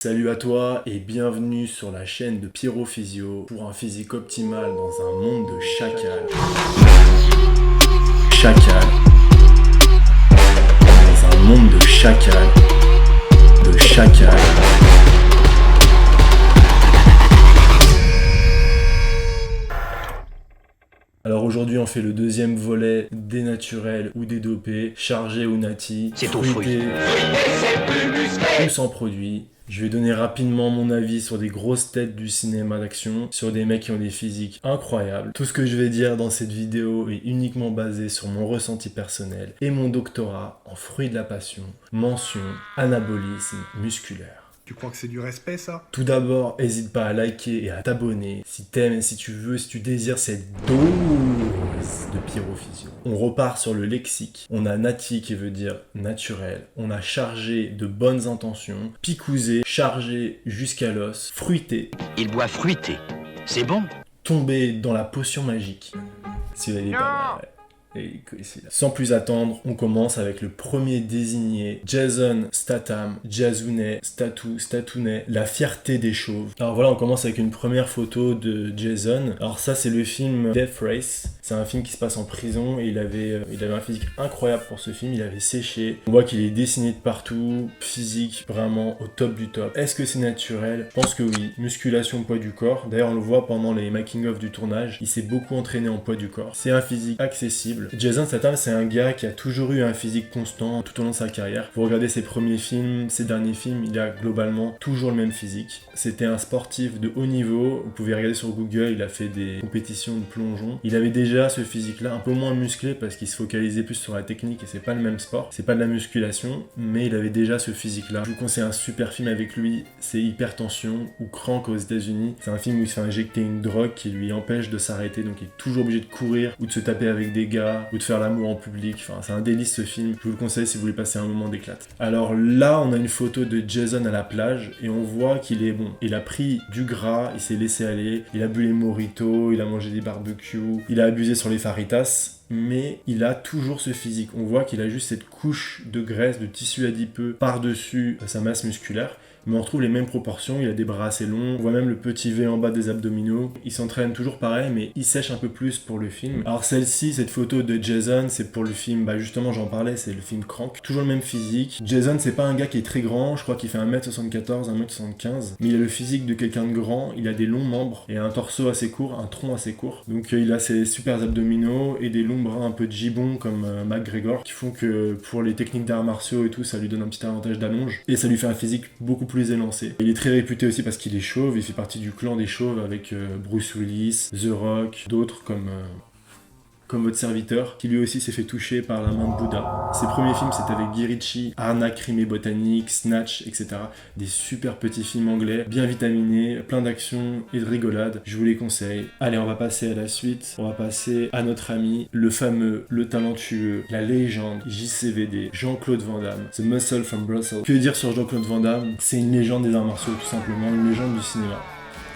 Salut à toi et bienvenue sur la chaîne de Pyrophysio pour un physique optimal dans un monde de chacal. Chacal. Dans un monde de chacal. De chacal. Alors aujourd'hui on fait le deuxième volet des naturels ou des dopés, chargés ou nati, C'est au fruit. ou sans produit. Je vais donner rapidement mon avis sur des grosses têtes du cinéma d'action, sur des mecs qui ont des physiques incroyables. Tout ce que je vais dire dans cette vidéo est uniquement basé sur mon ressenti personnel et mon doctorat en fruits de la passion, mention anabolisme musculaire. Tu crois que c'est du respect, ça? Tout d'abord, n'hésite pas à liker et à t'abonner si t'aimes et si tu veux, si tu désires cette dose de pyrophysio. On repart sur le lexique. On a nati qui veut dire naturel. On a chargé de bonnes intentions. Picousé, chargé jusqu'à l'os. Fruité. Il boit fruité. C'est bon. Tombé dans la potion magique. Si vous avez pas mal, ouais. Et sans plus attendre, on commence avec le premier désigné, Jason Statham, Jazounet, Statounet, la fierté des chauves. Alors voilà, on commence avec une première photo de Jason. Alors ça, c'est le film Death Race. C'est un film qui se passe en prison et il avait un physique incroyable pour ce film. Il avait séché. On voit qu'il est dessiné de partout, physique vraiment au top du top. Est-ce que c'est naturel? Je pense que oui. Musculation, poids du corps. D'ailleurs, on le voit pendant les making-of du tournage. Il s'est beaucoup entraîné en poids du corps. C'est un physique accessible. Jason Statham, c'est un gars qui a toujours eu un physique constant tout au long de sa carrière. Vous regardez ses premiers films, ses derniers films, il a globalement toujours le même physique. C'était un sportif de haut niveau. Vous pouvez regarder sur Google, il a fait des compétitions de plongeon. Il avait déjà ce physique-là, un peu moins musclé parce qu'il se focalisait plus sur la technique et c'est pas le même sport. C'est pas de la musculation, mais il avait déjà ce physique-là. Je vous conseille un super film avec lui, c'est Hypertension ou Crank aux États-Unis. C'est un film où il se fait injecter une drogue qui lui empêche de s'arrêter, donc il est toujours obligé de courir ou de se taper avec des gars ou de faire l'amour en public. Enfin, c'est un délice ce film. Je vous le conseille si vous voulez passer un moment d'éclate. Alors là, on a une photo de Jason à la plage et on voit qu'il est bon. Il a pris du gras, il s'est laissé aller, il a bu les mojitos, il a mangé des barbecues, il a abusé sur les faritas. Mais il a toujours ce physique. On voit qu'il a juste cette couche de graisse, de tissu adipeux par-dessus sa masse musculaire. Mais on retrouve les mêmes proportions, il a des bras assez longs, on voit même le petit V en bas des abdominaux. Il s'entraîne toujours pareil, mais il sèche un peu plus pour le film. Alors celle-ci, cette photo de Jason, c'est pour le film, justement j'en parlais, c'est le film Crank. Toujours le même physique. Jason, c'est pas un gars qui est très grand, je crois qu'il fait 1m74, 1m75, mais il a le physique de quelqu'un de grand, il a des longs membres, et un torse assez court, un tronc assez court. Donc il a ses super abdominaux et des longs bras un peu de gibon comme McGregor, qui font que pour les techniques d'arts martiaux et tout, ça lui donne un petit avantage d'allonge, et ça lui fait un physique beaucoup plus élancé. Il est très réputé aussi parce qu'il est chauve, il fait partie du clan des chauves avec Bruce Willis, The Rock, d'autres comme votre serviteur, qui lui aussi s'est fait toucher par la main de Bouddha. Ses premiers films, c'était avec Guy Ritchie, Arnaque, Crime et Botanique, Snatch, etc. Des super petits films anglais, bien vitaminés, plein d'action et de rigolade. Je vous les conseille. Allez, on va passer à la suite. On va passer à notre ami, le fameux, le talentueux, la légende, JCVD, Jean-Claude Van Damme, The Muscle from Brussels. Que dire sur Jean-Claude Van Damme? C'est une légende des arts martiaux, tout simplement, une légende du cinéma.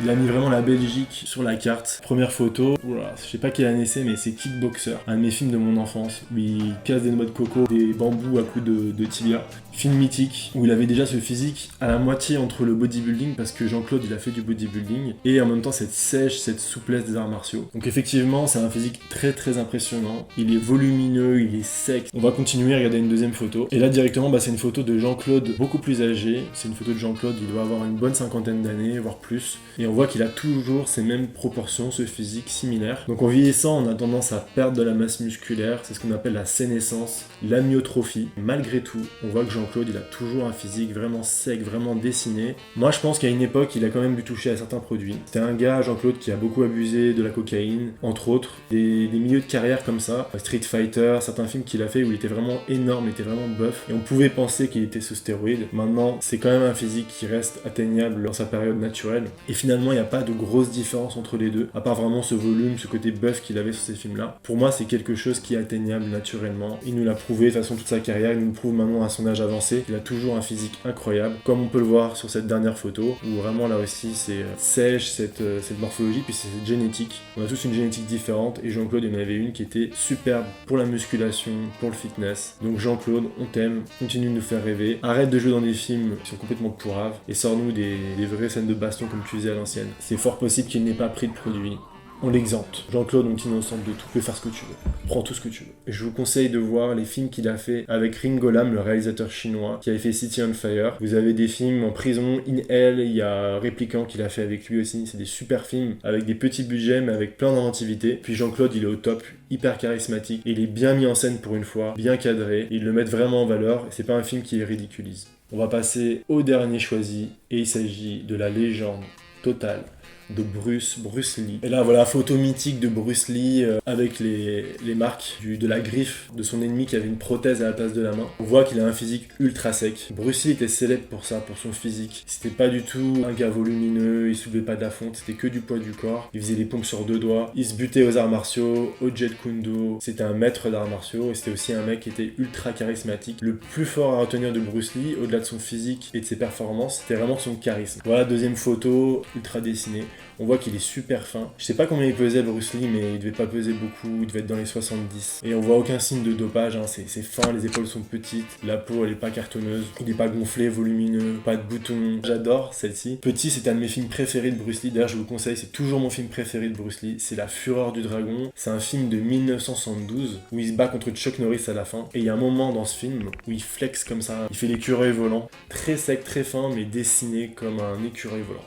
Il a mis vraiment la Belgique sur la carte. Première photo, je sais pas quelle année c'est, mais c'est Kickboxer, un de mes films de mon enfance, où il casse des noix de coco, des bambous à coups de tibia. Film mythique, où il avait déjà ce physique à la moitié entre le bodybuilding, parce que Jean-Claude il a fait du bodybuilding, et en même temps cette sèche, cette souplesse des arts martiaux. Donc effectivement, c'est un physique très très impressionnant. Il est volumineux, il est sec. On va continuer à regarder une deuxième photo. Et là directement, c'est une photo de Jean-Claude beaucoup plus âgé. C'est une photo de Jean-Claude, il doit avoir une bonne cinquantaine d'années, voire plus. Et on voit qu'il a toujours ces mêmes proportions, ce physique similaire. Donc en vieillissant, on a tendance à perdre de la masse musculaire, c'est ce qu'on appelle la sénescence, l'amyotrophie. Malgré tout, on voit que Jean-Claude, il a toujours un physique vraiment sec, vraiment dessiné. Moi, je pense qu'à une époque, il a quand même dû toucher à certains produits. C'était un gars, Jean-Claude, qui a beaucoup abusé de la cocaïne, entre autres. Des milieux de carrière comme ça, Street Fighter, certains films qu'il a fait où il était vraiment énorme, il était vraiment buff. Et on pouvait penser qu'il était sous stéroïdes. Maintenant, c'est quand même un physique qui reste atteignable dans sa période naturelle. Et finalement, Finalement, il n'y a pas de grosse différence entre les deux, à part vraiment ce volume, ce côté buff qu'il avait sur ces films-là. Pour moi, c'est quelque chose qui est atteignable naturellement. Il nous l'a prouvé de toute façon toute sa carrière, il nous le prouve maintenant à son âge avancé. Il a toujours un physique incroyable, comme on peut le voir sur cette dernière photo, où vraiment là aussi c'est sèche, cette morphologie, puis c'est cette génétique. On a tous une génétique différente, et Jean-Claude en avait une qui était superbe pour la musculation, pour le fitness. Donc Jean-Claude, on t'aime, continue de nous faire rêver. Arrête de jouer dans des films qui sont complètement pourraves, et sors-nous des vraies scènes de baston comme tu faisais à l'ancienne. C'est fort possible qu'il n'ait pas pris de produit. On l'exempte. Jean-Claude, on est innocent de tout. Tu peux faire ce que tu veux. Prends tout ce que tu veux. Et je vous conseille de voir les films qu'il a fait avec Ringo Lam, le réalisateur chinois, qui avait fait City on Fire. Vous avez des films en prison, In Hell, il y a Répliquant qu'il a fait avec lui aussi. C'est des super films avec des petits budgets, mais avec plein d'inventivité. Puis Jean-Claude, il est au top, hyper charismatique. Et il est bien mis en scène pour une fois, bien cadré. Ils le mettent vraiment en valeur. Et c'est pas un film qui les ridiculise. On va passer au dernier choisi. Et il s'agit de la légende totale de Bruce Lee. Et là, voilà, photo mythique de Bruce Lee avec les marques de la griffe de son ennemi qui avait une prothèse à la place de la main. On voit qu'il a un physique ultra sec. Bruce Lee était célèbre pour ça, pour son physique. C'était pas du tout un gars volumineux, il soulevait pas de la fonte, c'était que du poids du corps. Il faisait des pompes sur 2 doigts, il se butait aux arts martiaux, au Jeet Kune Do. C'était un maître d'arts martiaux et c'était aussi un mec qui était ultra charismatique. Le plus fort à retenir de Bruce Lee, au-delà de son physique et de ses performances, c'était vraiment son charisme. Voilà, deuxième photo, ultra dessinée. On voit qu'il est super fin. Je sais pas combien il pesait Bruce Lee, mais il devait pas peser beaucoup, il devait être dans les 70. Et on voit aucun signe de dopage, hein. C'est fin, les épaules sont petites, la peau elle est pas cartonneuse, il est pas gonflé, volumineux, pas de boutons. J'adore celle-ci. Petit, c'est un de mes films préférés de Bruce Lee, d'ailleurs je vous le conseille, c'est toujours mon film préféré de Bruce Lee, c'est La Fureur du Dragon. C'est un film de 1972 où il se bat contre Chuck Norris à la fin. Et il y a un moment dans ce film où il flex comme ça, il fait l'écureuil volant. Très sec, très fin, mais dessiné comme un écureuil volant.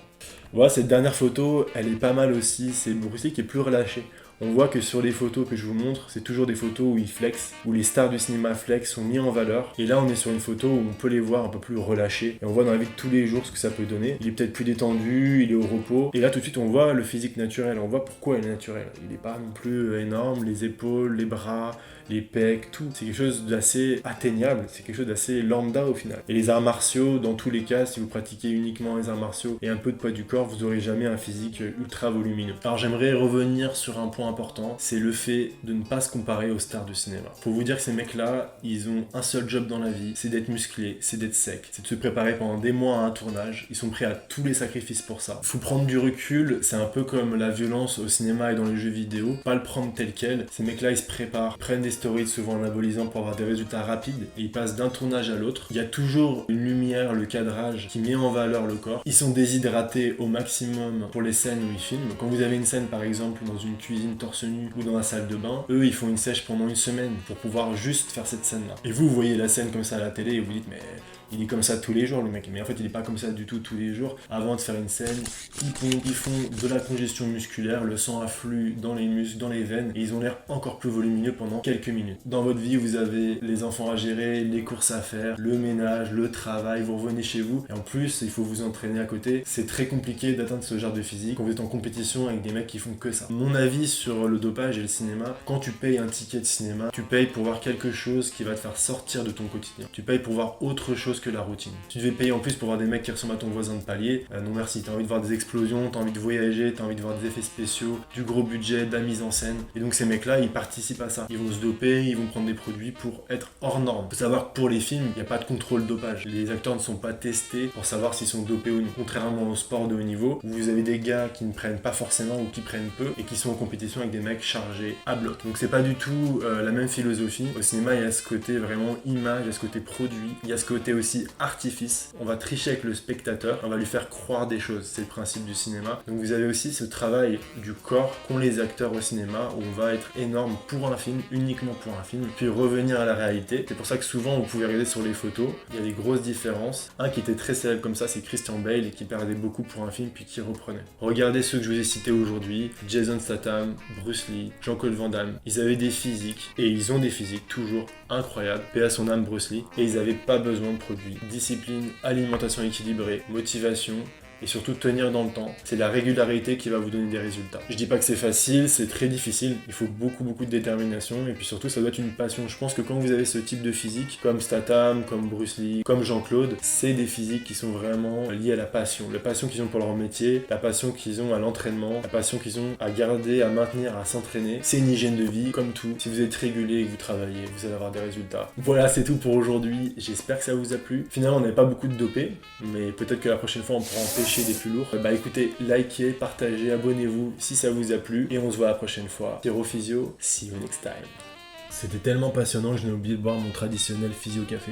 Voilà, cette dernière photo, elle est pas mal aussi, c'est Bruce Lee qui est plus relâché. On voit que sur les photos que je vous montre, c'est toujours des photos où il flex, où les stars du cinéma flex sont mis en valeur. Et là, on est sur une photo où on peut les voir un peu plus relâchés. Et on voit dans la vie de tous les jours ce que ça peut donner. Il est peut-être plus détendu, il est au repos. Et là, tout de suite, on voit le physique naturel. On voit pourquoi il est naturel. Il n'est pas non plus énorme, les épaules, les bras, les pecs, tout. C'est quelque chose d'assez atteignable, c'est quelque chose d'assez lambda au final. Et les arts martiaux, dans tous les cas, si vous pratiquez uniquement les arts martiaux et un peu de poids du corps, vous n'aurez jamais un physique ultra volumineux. Alors j'aimerais revenir sur un point important, c'est le fait de ne pas se comparer aux stars du cinéma. Faut vous dire que ces mecs-là, ils ont un seul job dans la vie, c'est d'être musclés, c'est d'être secs, c'est de se préparer pendant des mois à un tournage, ils sont prêts à tous les sacrifices pour ça. Faut prendre du recul, c'est un peu comme la violence au cinéma et dans les jeux vidéo, pas le prendre tel quel. Ces mecs-là, ils se préparent, prennent des stéroïdes souvent anabolisants pour avoir des résultats rapides et ils passent d'un tournage à l'autre. Il y a toujours une lumière, le cadrage qui met en valeur le corps. Ils sont déshydratés au maximum pour les scènes où ils filment. Quand vous avez une scène par exemple dans une cuisine torse nu ou dans la salle de bain, eux ils font une sèche pendant une semaine pour pouvoir juste faire cette scène-là. Et vous voyez la scène comme ça à la télé et vous dites mais il est comme ça tous les jours le mec, mais en fait il est pas comme ça du tout tous les jours. Avant de faire une scène, ils font de la congestion musculaire, le sang afflue dans les muscles, dans les veines, et ils ont l'air encore plus volumineux pendant quelques minutes. Dans votre vie, vous avez les enfants à gérer, les courses à faire, le ménage, le travail, vous revenez chez vous, et en plus il faut vous entraîner à côté. C'est très compliqué d'atteindre ce genre de physique quand vous êtes en compétition avec des mecs qui font que ça. Mon avis sur le dopage et le cinéma, quand tu payes un ticket de cinéma, tu payes pour voir quelque chose qui va te faire sortir de ton quotidien. Tu payes pour voir autre chose que la routine. Tu devais payer en plus pour voir des mecs qui ressemblent à ton voisin de palier. Non merci, t'as envie de voir des explosions, t'as envie de voyager, t'as envie de voir des effets spéciaux, du gros budget, de la mise en scène. Et donc ces mecs-là, ils participent à ça. Ils vont se doper, ils vont prendre des produits pour être hors norme. Faut savoir que pour les films, il n'y a pas de contrôle dopage. Les acteurs ne sont pas testés pour savoir s'ils sont dopés ou non. Contrairement au sport de haut niveau, où vous avez des gars qui ne prennent pas forcément ou qui prennent peu et qui sont en compétition avec des mecs chargés à bloc. Donc c'est pas du tout la même philosophie. Au cinéma, il y a ce côté vraiment image, il y a ce côté produit, il y a ce côté aussi artifice. On va tricher avec le spectateur, on va lui faire croire des choses, c'est le principe du cinéma. Donc vous avez aussi ce travail du corps qu'ont les acteurs au cinéma, où on va être énorme pour un film, uniquement pour un film, puis revenir à la réalité. C'est pour ça que souvent vous pouvez regarder sur les photos, il y a des grosses différences. Un qui était très célèbre comme ça, c'est Christian Bale, et qui perdait beaucoup pour un film, puis qui reprenait. Regardez ceux que je vous ai cités aujourd'hui, Jason Statham, Bruce Lee, Jean-Claude Van Damme, ils avaient des physiques, et ils ont des physiques toujours incroyables, paix à son âme Bruce Lee, et ils n'avaient pas besoin de produits. Discipline, alimentation équilibrée, motivation, et surtout tenir dans le temps. C'est la régularité qui va vous donner des résultats. Je dis pas que c'est facile, c'est très difficile, il faut beaucoup de détermination et puis surtout ça doit être une passion. Je pense que quand vous avez ce type de physique, comme Statham, comme Bruce Lee, comme Jean-Claude, c'est des physiques qui sont vraiment liées à la passion qu'ils ont pour leur métier, la passion qu'ils ont à l'entraînement, la passion qu'ils ont à garder, à maintenir, à s'entraîner. C'est une hygiène de vie, comme tout. Si vous êtes régulier et que vous travaillez, vous allez avoir des résultats. Voilà, c'est tout pour aujourd'hui. J'espère que ça vous a plu. Finalement, on n'avait pas beaucoup de dopés, mais peut-être que la prochaine fois, on pourra en pêcher des plus lourds. Bah écoutez, likez, partagez, abonnez-vous si ça vous a plu, et on se voit la prochaine fois. Pyro Physio, see you next time. C'était tellement passionnant que je n'ai oublié de boire mon traditionnel physio café.